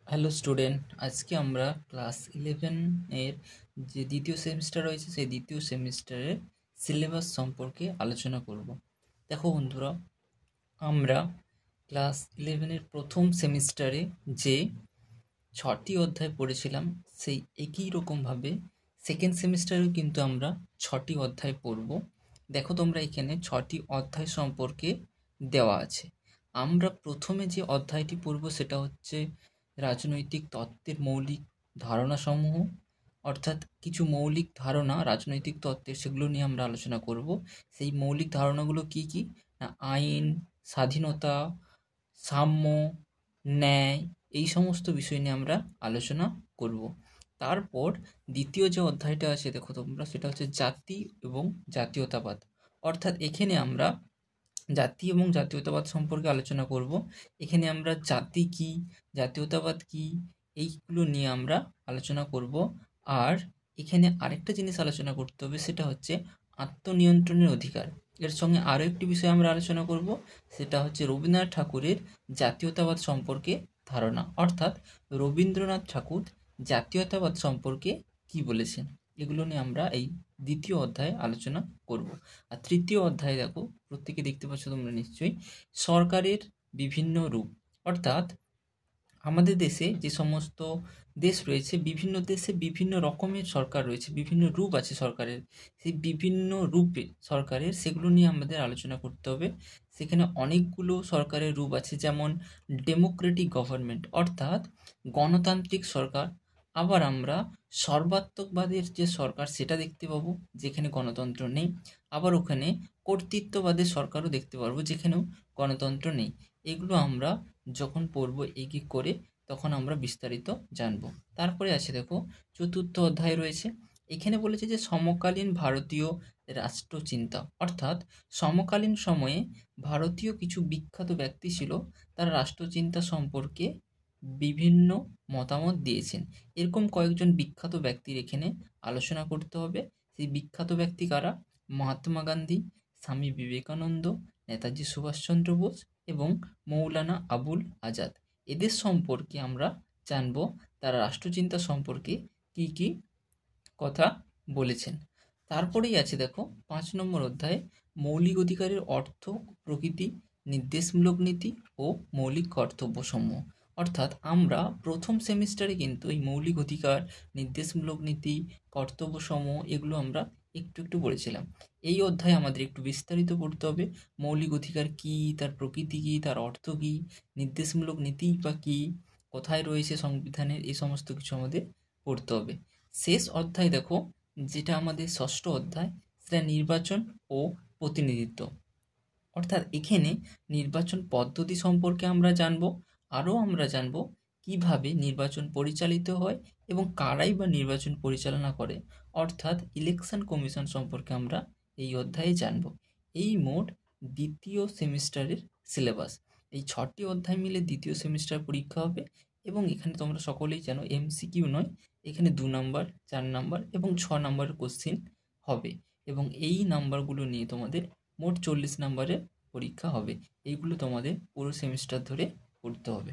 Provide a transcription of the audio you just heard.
Hello student, আজকে আমরা class 11 এর যে দ্বিতীয় সেমিস্টার রয়েছে সেই দ্বিতীয় সেমিস্টারের সিলেবাস সম্পর্কে আলোচনা করব। দেখো বন্ধুরা, আমরা ক্লাস 11 এর প্রথম সেমিস্টারে যে 6টি অধ্যায় পড়েছিলাম সেই একই রকমভাবে সেকেন্ড সেমিস্টারেও কিন্তু আমরা 6টি অধ্যায় পড়ব। দেখো তোমরা এখানে 6টি অধ্যায় সম্পর্কে দেওয়া আছে। আমরা প্রথমে যে অধ্যায়টি পড়ব সেটা হচ্ছে রাজনৈতিক তত্ত্বের মৌলিক ধারণাসমূহ, অর্থাৎ কিছু মৌলিক ধারণা রাজনৈতিক তত্ত্বের, সেগুলো নিয়ে আমরা আলোচনা করব। সেই মৌলিক ধারণাগুলো কি কি না আইন, স্বাধীনতা, সাম্য, ন্যায়, এই সমস্ত বিষয় নিয়ে আমরা আলোচনা করব। তারপর দ্বিতীয় যে অধ্যায়টা আছে দেখো তোমরা, সেটা হচ্ছে জাতি এবং জাতীয়তাবাদ। অর্থাৎ এখানে আমরা জাতি এবং জাতীয়তাবাদ সম্পর্কে আলোচনা করব। এখানে আমরা জাতি কি, জাতীয়তাবাদ কি, এইগুলো নিয়ে আমরা আলোচনা করব। আর এখানে আরেকটা জিনিস আলোচনা করতে হবে, সেটা হচ্ছে আত্মনিয়ন্ত্রণের অধিকার। এর সঙ্গে আরও একটি বিষয় আমরা আলোচনা করব, সেটা হচ্ছে রবীন্দ্রনাথ ঠাকুরের জাতীয়তাবাদ সম্পর্কে ধারণা। অর্থাৎ রবীন্দ্রনাথ ঠাকুর জাতীয়তাবাদ সম্পর্কে কি বলেছেন, এগুলো নিয়ে আমরা এই দ্বিতীয় অধ্যায়ে আলোচনা করব। আর তৃতীয় অধ্যায় দেখো, প্রত্যেকে দেখতে পাচ্ছ তোমরা নিশ্চয়ই, সরকারের বিভিন্ন রূপ। অর্থাৎ আমাদের দেশে যে সমস্ত দেশ রয়েছে, বিভিন্ন দেশে বিভিন্ন রকমের সরকার রয়েছে, বিভিন্ন রূপ আছে সরকারের। সেই বিভিন্ন রূপে সরকারের, সেগুলো নিয়ে আমাদের আলোচনা করতে হবে। সেখানে অনেকগুলো সরকারের রূপ আছে, যেমন ডেমোক্রেটিক গভর্নমেন্ট অর্থাৎ গণতান্ত্রিক সরকার। আবার আমরা সর্বাত্মকবাদের যে সরকার সেটা দেখতে পাবো, যেখানে গণতন্ত্র নেই। আবার ওখানে কর্তৃত্ববাদের সরকারও দেখতে পারবো, যেখানেও গণতন্ত্র নেই। এগুলো আমরা যখন পড়বো এক এক করে, তখন আমরা বিস্তারিত জানবো। তারপরে আছে দেখো, চতুর্থ অধ্যায় রয়েছে। এখানে বলেছে যে সমকালীন ভারতীয় রাষ্ট্রচিন্তা। অর্থাৎ সমকালীন সময়ে ভারতীয় কিছু বিখ্যাত ব্যক্তি ছিল, তারা রাষ্ট্রচিন্তা সম্পর্কে বিভিন্ন মতামত দিয়েছেন। এরকম কয়েকজন বিখ্যাত ব্যক্তির এখানে আলোচনা করতে হবে। সেই বিখ্যাত ব্যক্তি কারা? মহাত্মা গান্ধী, স্বামী বিবেকানন্দ, নেতাজি সুভাষচন্দ্র বোস এবং মৌলানা আবুল আজাদ। এদের সম্পর্কে আমরা জানব, তারা রাষ্ট্রচিন্তা সম্পর্কে কি কি কথা বলেছেন। তারপরেই আছে দেখো 5 নম্বর অধ্যায়ে মৌলিক অধিকারের অর্থ, প্রকৃতি, নির্দেশমূলক নীতি ও মৌলিক কর্তব্যসমূহ। অর্থাৎ আমরা প্রথম সেমিস্টারে কিন্তু এই মৌলিক অধিকার, নির্দেশমূলক নীতি, কর্তব্যসমূহ, এগুলো আমরা একটু একটু পড়েছিলাম। এই অধ্যায়ে আমাদের একটু বিস্তারিত পড়তে হবে। মৌলিক অধিকার কি, তার প্রকৃতি কি, তার অর্থ কি, নির্দেশমূলক নীতি বা কি, কোথায় রয়েছে সংবিধানের, এই সমস্ত কিছু আমাদের পড়তে হবে। শেষ অধ্যায় দেখো, যেটা আমাদের ষষ্ঠ অধ্যায়, সেটা নির্বাচন ও প্রতিনিধিত্ব। অর্থাৎ এখানে নির্বাচন পদ্ধতি সম্পর্কে আমরা জানব। আরও আমরা জানব কিভাবে নির্বাচন পরিচালিত হয় এবং কারাই বা নির্বাচন পরিচালনা করে, অর্থাৎ ইলেকশন কমিশন সম্পর্কে আমরা এই অধ্যায়ে জানব। এই মোট দ্বিতীয় সেমিস্টারের সিলেবাস। এই 6টি অধ্যায় মিলে দ্বিতীয় সেমিস্টার পরীক্ষা হবে এবং এখানে তোমরা সকলেই জানো এমসিকিউ নয়, এখানে 2 নাম্বার, 4 নাম্বার এবং 6 নাম্বারের কোশ্চিন হবে এবং এই নাম্বারগুলো নিয়ে তোমাদের মোট 40 নাম্বারের পরীক্ষা হবে। এইগুলো তোমাদের পুরো সেমিস্টার ধরে পড়তে হবে।